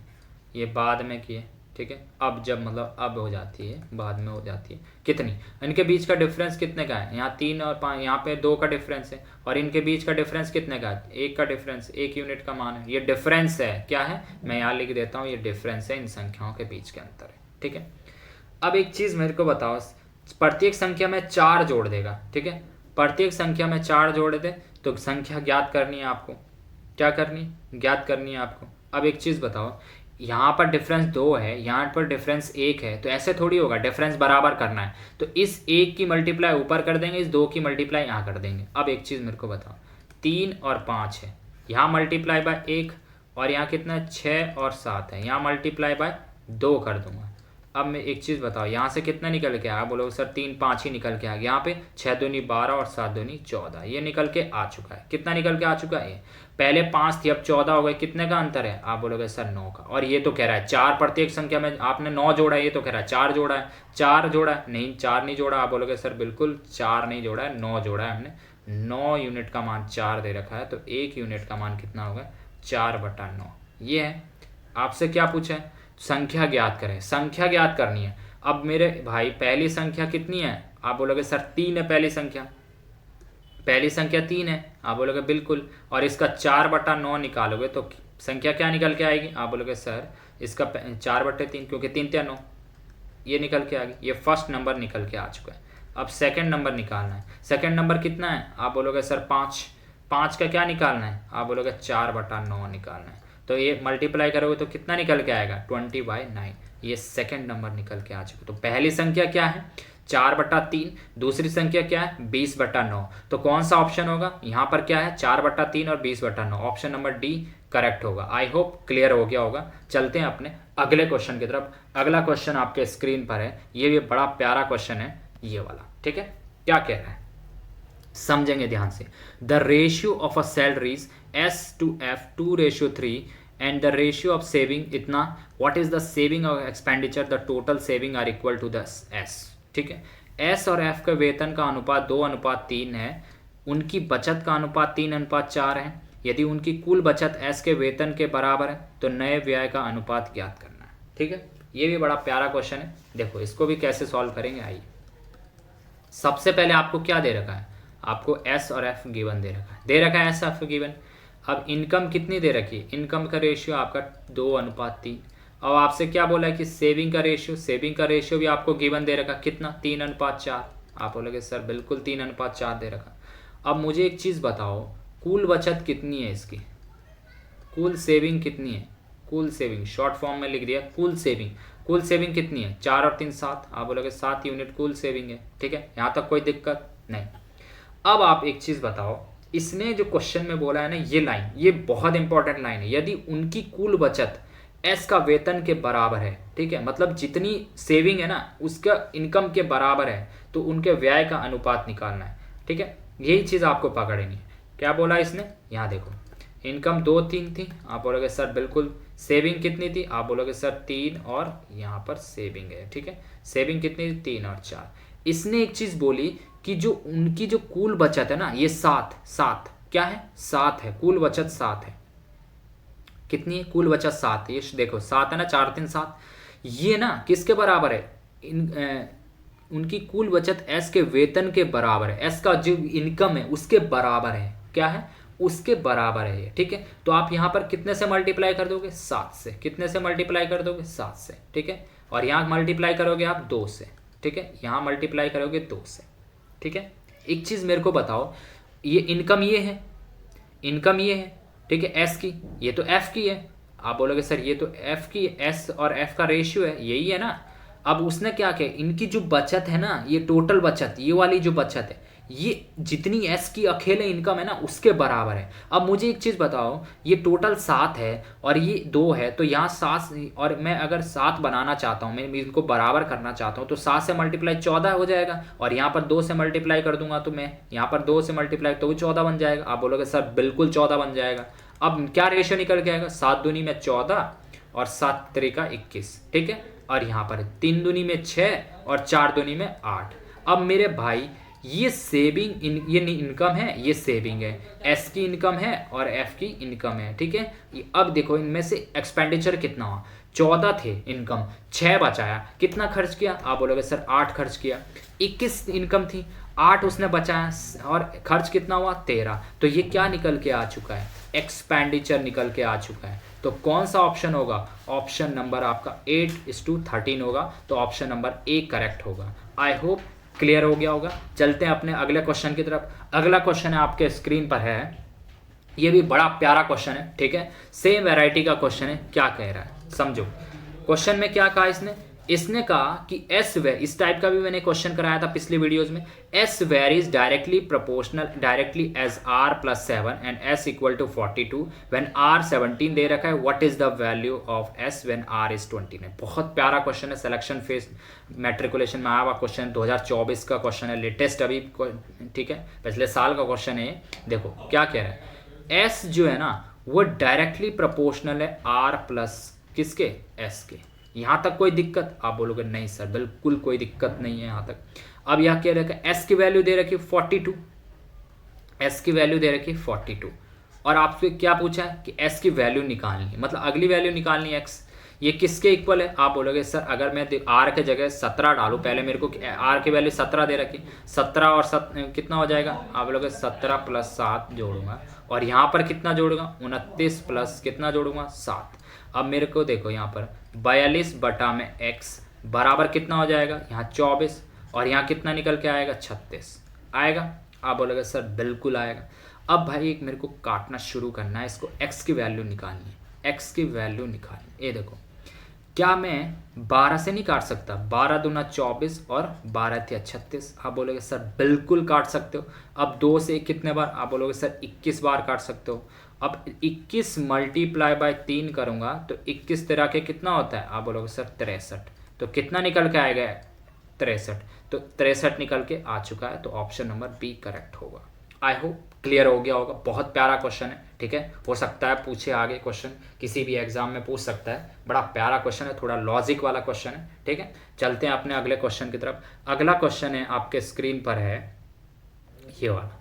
ये बाद में की है, ठीक है। अब जब मतलब अब हो जाती है, बाद में हो जाती है कितनी, इनके बीच का डिफरेंस कितने का है, यहाँ 3 और 5, यहाँ पे 2 का डिफरेंस है, और इनके बीच का डिफरेंस कितने का है, 1 का डिफरेंस, 1 यूनिट का मान है। ये डिफरेंस है, क्या है, मैं यहाँ लिख देता हूँ, ये डिफरेंस है, इन संख्याओं के बीच के अंतर है, ठीक है। अब एक चीज़ मेरे को बताओ, प्रत्येक संख्या में 4 जोड़ देगा, ठीक है, प्रत्येक संख्या में 4 जोड़ दे तो संख्या ज्ञात करनी है आपको, क्या करनी, ज्ञात करनी है आपको। अब एक चीज़ बताओ, यहाँ पर डिफरेंस 2 है, यहाँ पर डिफरेंस 1 है, तो ऐसे थोड़ी होगा, डिफरेंस बराबर करना है, तो इस 1 की मल्टीप्लाई ऊपर कर देंगे, इस 2 की मल्टीप्लाई यहाँ कर देंगे। अब एक चीज़ मेरे को बताओ, 3 और 5 है, यहाँ मल्टीप्लाई बाय 1, और यहाँ कितना है 6 और 7 है, यहाँ मल्टीप्लाई बाय 2 कर दूंगा। अब मैं एक चीज़ बताओ, यहाँ से कितना निकल के आया, बोलो सर 3 5 ही निकल के आ गया, यहाँ पे 6 दूनी 12 और 7 दूनी 14, ये निकल के आ चुका है। कितना निकल के आ चुका है, पहले 5 थी अब 14 हो गए, कितने का अंतर है, आप बोलोगे सर 9 का। और ये तो कह रहा है 4 प्रत्येक संख्या में, आपने 9 जोड़ा है, ये तो कह रहा है 4 जोड़ा है, 4 जोड़ा है, नहीं 4 नहीं जोड़ा, आप बोलोगे सर बिल्कुल 4 नहीं जोड़ा है, 9 जोड़ा है हमने। 9 यूनिट का मान 4 दे रखा है, तो 1 यूनिट का मान कितना होगा 4/9। ये है, आपसे क्या पूछा है, संख्या ज्ञात करें, संख्या ज्ञात करनी है। अब मेरे भाई पहली संख्या कितनी है, आप बोलोगे सर 3 है पहली संख्या, पहली संख्या 3 है, आप बोलोगे बिल्कुल, और इसका 4/9 निकालोगे तो संख्या क्या निकल के आएगी, आप बोलोगे सर इसका 4/3, क्योंकि 3 3 9, ये निकल के आ गई, ये फर्स्ट नंबर निकल के आ चुका है। अब सेकंड नंबर निकालना है, सेकंड नंबर कितना है, आप बोलोगे सर 5, 5 का क्या निकालना है, आप बोलोगे 4/9 निकालना है, तो ये मल्टीप्लाई करोगे तो कितना निकल के आएगा 20/9, ये सेकंड नंबर निकल के आ चुका। तो पहली संख्या क्या है 4/3, दूसरी संख्या क्या है 20/9, तो कौन सा ऑप्शन होगा, यहाँ पर क्या है 4/3 और 20/9, ऑप्शन नंबर डी करेक्ट होगा। आई होप क्लियर हो गया होगा। चलते हैं अपने अगले क्वेश्चन की तरफ। अगला क्वेश्चन आपके स्क्रीन पर है, ये भी बड़ा प्यारा क्वेश्चन है ये वाला, ठीक है। क्या कह रहा है समझेंगे ध्यान से। The ratio of a salaries S/F 2:3 and the ratio of saving इतना, what is the saving or expenditure, the total saving are equal to the S, ठीक है। S और F के वेतन का अनुपात 2:3 है, उनकी बचत का अनुपात 3:4 है। यदि उनकी कुल बचत S के वेतन के बराबर है तो नए व्यय का अनुपात ज्ञात करना है, ठीक है। ये भी बड़ा प्यारा क्वेश्चन है। देखो इसको भी कैसे सॉल्व करेंगे, आइए। सबसे पहले आपको क्या दे रखा है, आपको एस और एफ गिवन दे रखा है, एस एफ गिवन। अब इनकम कितनी दे रखी है, इनकम का रेशियो आपका 2:3। अब आपसे क्या बोला है कि सेविंग का रेशियो भी आपको गिवन दे रखा, कितना, 3:4। आप बोलोगे सर बिल्कुल 3:4 दे रखा। अब मुझे एक चीज़ बताओ, कुल बचत कितनी है इसकी, कुल सेविंग कितनी है, कुल सेविंग शॉर्ट फॉर्म में लिख दिया, कुल सेविंग कितनी है, 4 और 3 7। आप बोलोगे 7 यूनिट कुल सेविंग है, ठीक है, यहाँ तक कोई दिक्कत नहीं। अब आप एक चीज़ बताओ, इसने जो क्वेश्चन में बोला है ना, ये लाइन, ये बहुत इंपॉर्टेंट लाइन है, यदि उनकी कुल बचत एस का वेतन के बराबर है, ठीक है, मतलब जितनी सेविंग है ना उसका इनकम के बराबर है, तो उनके व्यय का अनुपात निकालना है, ठीक है। यही चीज़ आपको पकड़नी है। क्या बोला इसने, यहाँ देखो, इनकम 2-3 थी, आप बोलोगे सर बिल्कुल। सेविंग कितनी थी, आप बोलोगे सर 3, और यहाँ पर सेविंग है, ठीक है, सेविंग कितनी थी, 3 और 4। इसने एक चीज़ बोली कि जो उनकी जो कुल बचत है ना, ये 7 क्या है, 7 है, कुल बचत 7 है। कितनी है, कुल बचत 7 है। ये देखो 7 है ना, 4 3 7, ये ना किसके बराबर है, उनकी कुल बचत एस के वेतन के बराबर है, एस का जो इनकम है उसके बराबर है, क्या है, उसके बराबर है ये, ठीक है। तो आप यहाँ पर कितने से मल्टीप्लाई कर दोगे, 7 से। कितने से मल्टीप्लाई कर दोगे, 7 से, ठीक है। और यहाँ मल्टीप्लाई करोगे आप 2 से, ठीक है, यहाँ मल्टीप्लाई करोगे 2 से, ठीक है। एक चीज़ मेरे को बताओ, ये इनकम ये है, ठीक है, एस की, ये तो एफ की है। आप बोलोगे सर ये तो एफ की, एस और एफ का रेशियो है, यही है ना। अब उसने क्या किया, इनकी जो बचत है ना, ये टोटल बचत, ये वाली जो बचत है, ये जितनी एस की अकेले इनकम है ना उसके बराबर है। अब मुझे एक चीज़ बताओ, ये टोटल 7 है और ये 2 है, तो यहाँ 7, और मैं अगर 7 बनाना चाहता हूँ, मैं इनको बराबर करना चाहता हूँ, तो 7 से मल्टीप्लाई 14 हो जाएगा, और यहाँ पर 2 से मल्टीप्लाई कर दूंगा तो मैं यहाँ पर 2 से मल्टीप्लाई तो वो 14 बन जाएगा। आप बोलोगे सर बिल्कुल 14 बन जाएगा। अब क्या रेशियो निकल के आएगा, 7 दूनी में 14 और 7 त्रिका 21, ठीक है। और यहाँ पर 3 दूनी में 6 और 4 दूनी में 8। अब मेरे भाई ये सेविंग ये इनकम है, ये सेविंग है, एस की इनकम है और एफ की इनकम है, ठीक है। अब देखो इनमें से एक्सपेंडिचर कितना हुआ, 14 थे इनकम, 6 बचाया, कितना खर्च किया, आप बोलोगे सर 8 खर्च किया। 21 इनकम थी, 8 उसने बचाया, और खर्च कितना हुआ, 13। तो ये क्या निकल के आ चुका है, एक्सपेंडिचर निकल के आ चुका है। तो कौन सा ऑप्शन होगा, ऑप्शन नंबर आपका 8:13 होगा, तो ऑप्शन नंबर ए करेक्ट होगा। आई होप क्लियर हो गया होगा। चलते हैं अपने अगले क्वेश्चन की तरफ। अगला क्वेश्चन है आपके स्क्रीन पर है, ये भी बड़ा प्यारा क्वेश्चन है, ठीक है, सेम वैरायटी का क्वेश्चन है। क्या कह रहा है समझो, क्वेश्चन में क्या कहा इसने कहा कि एस वेर, इस टाइप का भी मैंने क्वेश्चन कराया था पिछली वीडियोस में, S varies directly as R plus 7 and S equal to 42 when R 17 दे रखा है, what is the value of S when R is 29। बहुत प्यारा क्वेश्चन है, सिलेक्शन फेज मैट्रिकुलेशन में आया हुआ क्वेश्चन, 2024 का क्वेश्चन है, लेटेस्ट अभी, ठीक है, पिछले साल का क्वेश्चन है। देखो क्या कह रहा है, एस जो है ना वो डायरेक्टली प्रोपोर्शनल है आर प्लस किसके, एस के। यहाँ तक कोई दिक्कत, आप बोलोगे नहीं सर बिल्कुल कोई दिक्कत नहीं है यहाँ तक। अब यह क्या रखा है, एस की वैल्यू दे रखी 42, एस की वैल्यू दे रखी 42, और आपसे क्या पूछा है कि एस की वैल्यू निकालनी है, मतलब अगली वैल्यू निकालनी है एक्स, ये किसके इक्वल है। आप बोलोगे सर अगर मैं आर के जगह 17 डालूँ, पहले मेरे को आर की वैल्यू 17 दे रखी, 17 और कितना हो जाएगा, आप बोलोगे 17 + 7 जोड़ूंगा, और यहाँ पर कितना जोड़ूंगा, 29 प्लस कितना जोड़ूंगा, 7। अब मेरे को देखो यहाँ पर 42/x बराबर कितना हो जाएगा, यहाँ 24, और यहाँ कितना निकल के आएगा, 36 आएगा। आप बोलोगे सर बिल्कुल आएगा। अब भाई एक मेरे को काटना शुरू करना है, इसको x की वैल्यू निकालनी है, x की वैल्यू निकालनी। ये देखो क्या मैं 12 से नहीं काट सकता, 12 दूना 24 और 12 × 36। आप बोलोगे सर बिल्कुल काट सकते हो। अब 2 से कितने बार, आप बोलोगे सर 21 बार काट सकते हो। अब 21 × 3 करूँगा तो 21 तरह के कितना होता है, आप बोलोगे सर 63, तो कितना निकल के आएगा, 63, तो 63 निकल के आ चुका है, तो ऑप्शन नंबर बी करेक्ट होगा। आई होप क्लियर हो गया होगा। बहुत प्यारा क्वेश्चन है, ठीक है, हो सकता है पूछे आगे क्वेश्चन, किसी भी एग्जाम में पूछ सकता है, बड़ा प्यारा क्वेश्चन है, थोड़ा लॉजिक वाला क्वेश्चन है, ठीक है। चलते हैं अपने अगले क्वेश्चन की तरफ। अगला क्वेश्चन है आपके स्क्रीन पर है ये वाला,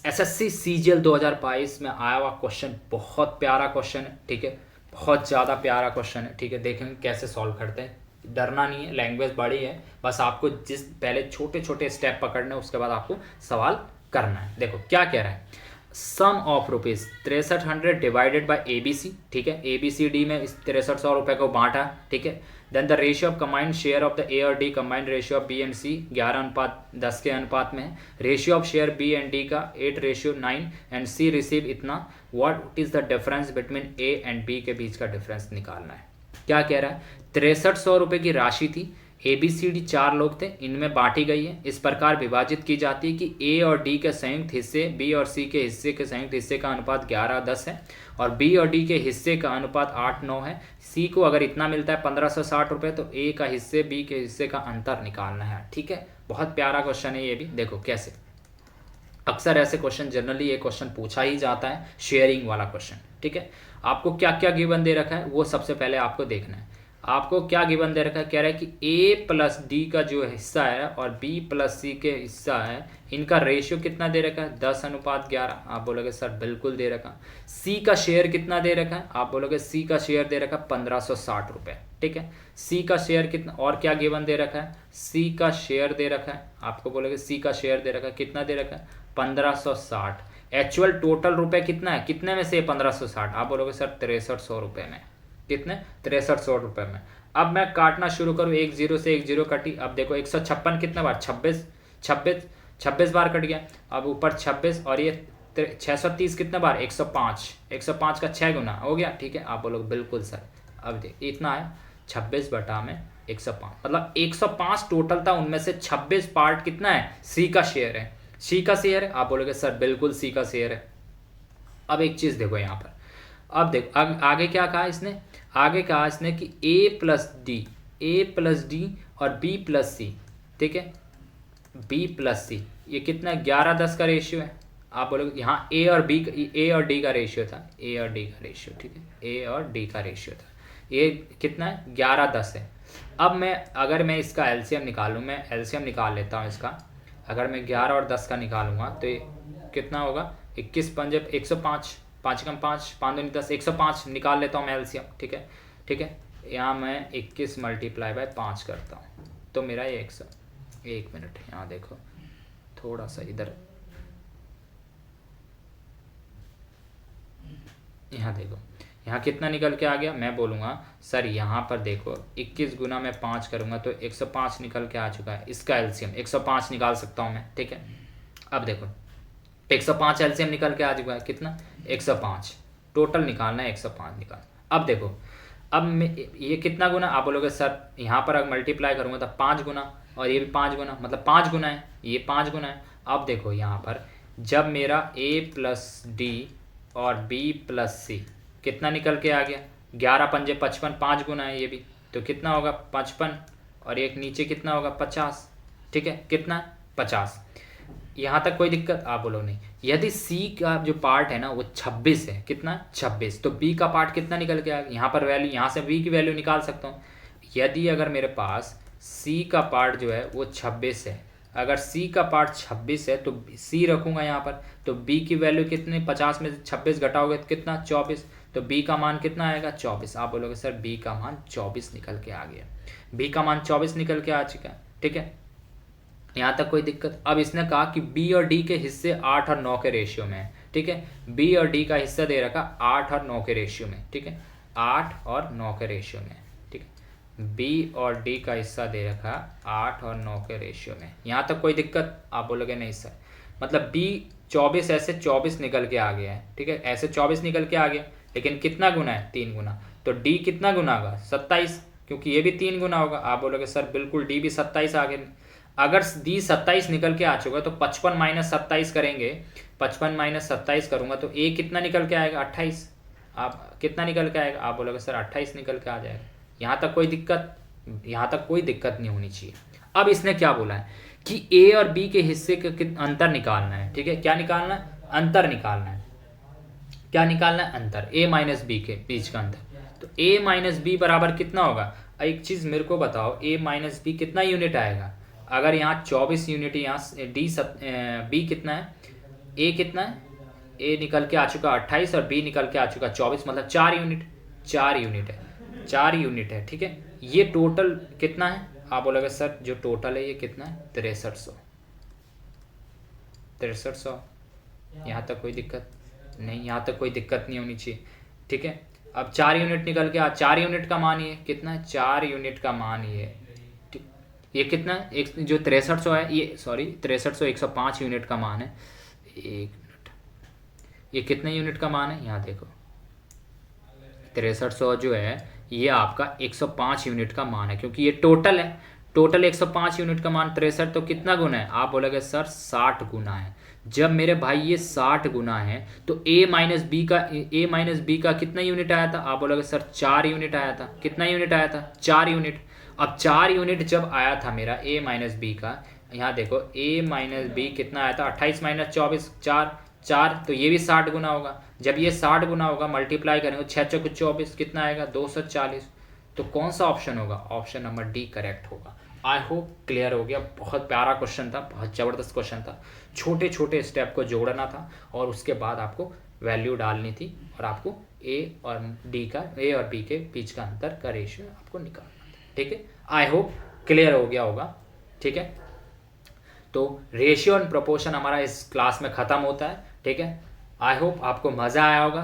एसएससी सीजीएल 2022 में आया हुआ क्वेश्चन, बहुत प्यारा क्वेश्चन है, ठीक है, बहुत ज़्यादा प्यारा क्वेश्चन है, ठीक है। देखेंगे कैसे सॉल्व करते हैं, डरना नहीं है, लैंग्वेज बड़ी है, बस आपको जिस पहले छोटे छोटे स्टेप पकड़ने, उसके बाद आपको सवाल करना है। देखो क्या कह रहा है, sum of rupees 6300 divided by ABC, ठीक है। ABCD में इस 6300 रुपये को बांटा, ठीक है। Then the ratio of combined share of the A और D, combined ratio of B and C 11:10 के अनुपात में है। Ratio of share B and D का 8:9 एंड C रिसीव इतना। What is the difference between A and B के बीच का डिफरेंस निकालना है। क्या कह रहा है, 6300 रुपये की राशि थी, ABCD 4 लोग थे, इनमें बांटी गई है, इस प्रकार विभाजित की जाती है कि A और D के संयुक्त हिस्से B और C के हिस्से के संयुक्त हिस्से का अनुपात 11:10 है और B और D के हिस्से का अनुपात 8:9 है। C को अगर इतना मिलता है 1560 रुपये, तो A का हिस्से B के हिस्से का अंतर निकालना है, ठीक है। बहुत प्यारा क्वेश्चन है ये भी। देखो कैसे, अक्सर ऐसे क्वेश्चन, जनरली ये क्वेश्चन पूछा ही जाता है, शेयरिंग वाला क्वेश्चन, ठीक है। आपको क्या क्या गिवन दे रखा है वो सबसे पहले आपको देखना है। आपको क्या गिवन दे रखा है, कह रहा है कि A प्लस D का जो हिस्सा है और B प्लस C के हिस्सा है, इनका रेशियो कितना दे रखा है, 10:11। आप बोलोगे सर बिल्कुल दे रखा। C का शेयर कितना दे रखा है, आप बोलोगे C का शेयर दे रखा 1560 रुपये, ठीक है। C का शेयर कितना, और क्या गिवन दे रखा है, C का शेयर दे रखा है, आपको बोलोगे C का शेयर दे रखा है, कितना दे रखा है 1560। एक्चुअल टोटल रुपए कितना है, कितने में से 1560, आप बोलोगे सर 6300 रुपये में। कितने, 6300 रुपये में। अब मैं काटना शुरू करूँ, 1 0 से 1 0 कटी। अब देखो 156 कितने बार, 26 बार कट गया। अब ऊपर 26 और ये 630 कितने बार, 105 का 6 गुना हो गया, ठीक है। आप बोलोगे बिल्कुल सर। अब देख इतना है 26/105, मतलब 105 टोटल था, उनमें से 26 पार्ट कितना है, C का शेयर है। C का शेयर है, आप बोलोगे सर बिल्कुल C का शेयर है। अब एक चीज़ देखो यहाँ पर, अब देखो आगे क्या कहा इसने, आगे कहा इसने कि A प्लस डी और B प्लस सी, ठीक है। B प्लस सी ये कितना है, 11:10 का रेशियो है। आप बोलोगे यहाँ A और D का रेशियो था, A और D का रेशियो, ठीक है। A और D का रेशियो था, ये कितना है 11:10 है। अब अगर मैं इसका एलसीएम निकालूँ, मैं एलसीएम निकाल लेता हूँ इसका। अगर मैं 11 और 10 का निकालूंगा तो ये कितना होगा, 21 पंजे 105, 5 कम 5, 5 दूनी 10, 105 निकाल लेता हूँ मैं एलसीएम, ठीक है, ठीक है। यहाँ मैं 21 मल्टीप्लाई बाय 5 करता हूँ तो मेरा ये 100। 1 मिनट यहाँ देखो, थोड़ा सा इधर, यहाँ देखो, यहाँ कितना निकल के आ गया, मैं बोलूँगा सर यहाँ पर देखो 21 गुना मैं 5 करूँगा तो 105 निकल के आ चुका है। इसका एलसीएम 105 निकाल सकता हूँ मैं, ठीक है। अब देखो 105 एलसीएम निकल के आ चुका है, कितना 105, टोटल निकालना है 105 निकालना। अब देखो, अब ये कितना गुना, आप बोलोगे सर यहाँ पर अगर मल्टीप्लाई करूँगा तो 5 गुना और ये भी 5 गुना, मतलब 5 गुना है, ये 5 गुना है। अब देखो यहाँ पर जब मेरा A प्लस D और B प्लस C कितना निकल के आ गया, 11 पंजे 55, 5 गुना है ये भी, तो कितना होगा 55 और एक नीचे कितना होगा 50, ठीक है। कितना 50, यहाँ तक कोई दिक्कत, आप बोलो नहीं। यदि C का जो पार्ट है ना वो 26 है, कितना 26, तो B का पार्ट कितना निकल के आ गया, यहाँ पर वैल्यू, यहाँ से B की वैल्यू निकाल सकता हूँ। यदि अगर मेरे पास C का पार्ट जो है वो 26 है, अगर C का पार्ट 26 है तो C रखूँगा यहाँ पर, तो B की वैल्यू कितनी, 50 में से 26 घटाओगे तो कितना 24, तो B का मान कितना आएगा 24। आप बोलोगे सर B का मान 24 निकल के आ गया, B का मान 24 निकल के आ चुका है, ठीक है। यहाँ तक कोई दिक्कत। अब इसने कहा कि B और D के हिस्से 8 और 9 के रेशियो में है, ठीक है। B और D का हिस्सा दे रखा 8 और 9 के रेशियो में, ठीक है, 8 और 9 के रेशियो में, ठीक है। B और D का हिस्सा दे रखा 8 और 9 के रेशियो में। यहाँ तक कोई दिक्कत, आप बोलोगे नहीं सर, मतलब B 24 ऐसे 24 निकल के आ गया है, ठीक है, ऐसे 24 निकल के आ गया, लेकिन कितना गुना है 3 गुना, तो D कितना गुना होगा 27, क्योंकि ये भी 3 गुना होगा। आप बोलोगे सर बिल्कुल D भी 27 आ गया। अगर D 27 निकल के आ चुका तो 55 माइनस 27 करेंगे, 55 माइनस 27 करूँगा तो A कितना निकल के आएगा 28, आप कितना निकल के आएगा, आप बोलोगे सर 28 निकल के आ जाएगा। यहाँ तक कोई दिक्कत, यहाँ तक कोई दिक्कत नहीं होनी चाहिए। अब इसने क्या बोला है कि A और B के हिस्से का अंतर निकालना है, ठीक है। क्या निकालना है, अंतर निकालना है। क्या निकालना है, अंतर, A माइनस B के बीच का अंतर। तो A माइनस B बराबर कितना होगा, एक चीज़ मेरे को बताओ, A माइनस B कितना यूनिट आएगा। अगर यहाँ 24 यूनिट, यहाँ B कितना है, A कितना है, A निकल के आ चुका 28 और B निकल के आ चुका 24, मतलब 4 यूनिट। 4 यूनिट है, 4 यूनिट है, ठीक है। ये टोटल कितना है, आप बोलोगे सर जो टोटल है ये कितना है, 6300, 6300। यहाँ तक कोई दिक्कत नहीं, यहाँ तक कोई दिक्कत नहीं होनी चाहिए, ठीक है। अब 4 यूनिट निकल के 4 यूनिट का मान ये कितना है, 4 यूनिट का मान ये, ठीक, ये कितना है, एक जो 6300 है, ये सॉरी 6300 105 यूनिट का मान है। एक मिनट, ये कितने यूनिट का मान है, यहाँ देखो 6300 जो है ये आपका 105 यूनिट का मान है, क्योंकि ये टोटल है, टोटल 105 यूनिट का मान 63, तो कितना गुना है, आप बोलोगे सर 60 गुना है। जब मेरे भाई ये 60 गुना है तो a माइनस बी का कितना यूनिट आया था, आप बोलोगे सर 4 यूनिट आया था। कितना यूनिट आया था, 4 यूनिट। अब 4 यूनिट जब आया था मेरा a माइनस बी का, यहाँ देखो a माइनस बी कितना आया था, 28 माइनस 24 4, तो ये भी 60 गुना होगा। जब ये 60 गुना होगा मल्टीप्लाई करेंगे 6 चौक 24, कितना आएगा 240। तो कौन सा ऑप्शन होगा, ऑप्शन नंबर डी करेक्ट होगा। आई होप क्लियर हो गया। बहुत प्यारा क्वेश्चन था, बहुत ज़बरदस्त क्वेश्चन था। छोटे छोटे स्टेप को जोड़ना था और उसके बाद आपको वैल्यू डालनी थी और आपको ए और बी के बीच का अंतर का रेशियो आपको निकालना था, ठीक है। आई होप क्लियर हो गया होगा, ठीक है। तो रेशियो एंड प्रोपोर्शन हमारा इस क्लास में ख़त्म होता है, ठीक है। आई होप आपको मज़ा आया होगा।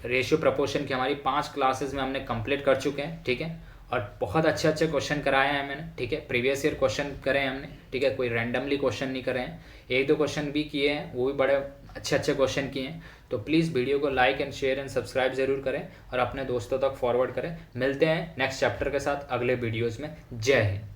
रेशियो प्रोपोर्शन की हमारी 5 क्लासेस में हमने कंप्लीट कर चुके हैं, ठीक है। और बहुत अच्छे अच्छे क्वेश्चन कराए हैं मैंने, ठीक है। प्रीवियस ईयर क्वेश्चन करे हैं हमने, ठीक है। कोई रैंडमली क्वेश्चन नहीं करे हैं, 1-2 क्वेश्चन भी किए हैं, वो भी बड़े अच्छे अच्छे क्वेश्चन किए हैं। तो प्लीज़ वीडियो को like and share and subscribe ज़रूर करें और अपने दोस्तों तक फॉरवर्ड करें। मिलते हैं नेक्स्ट चैप्टर के साथ अगले वीडियोज़ में। जय हिंद।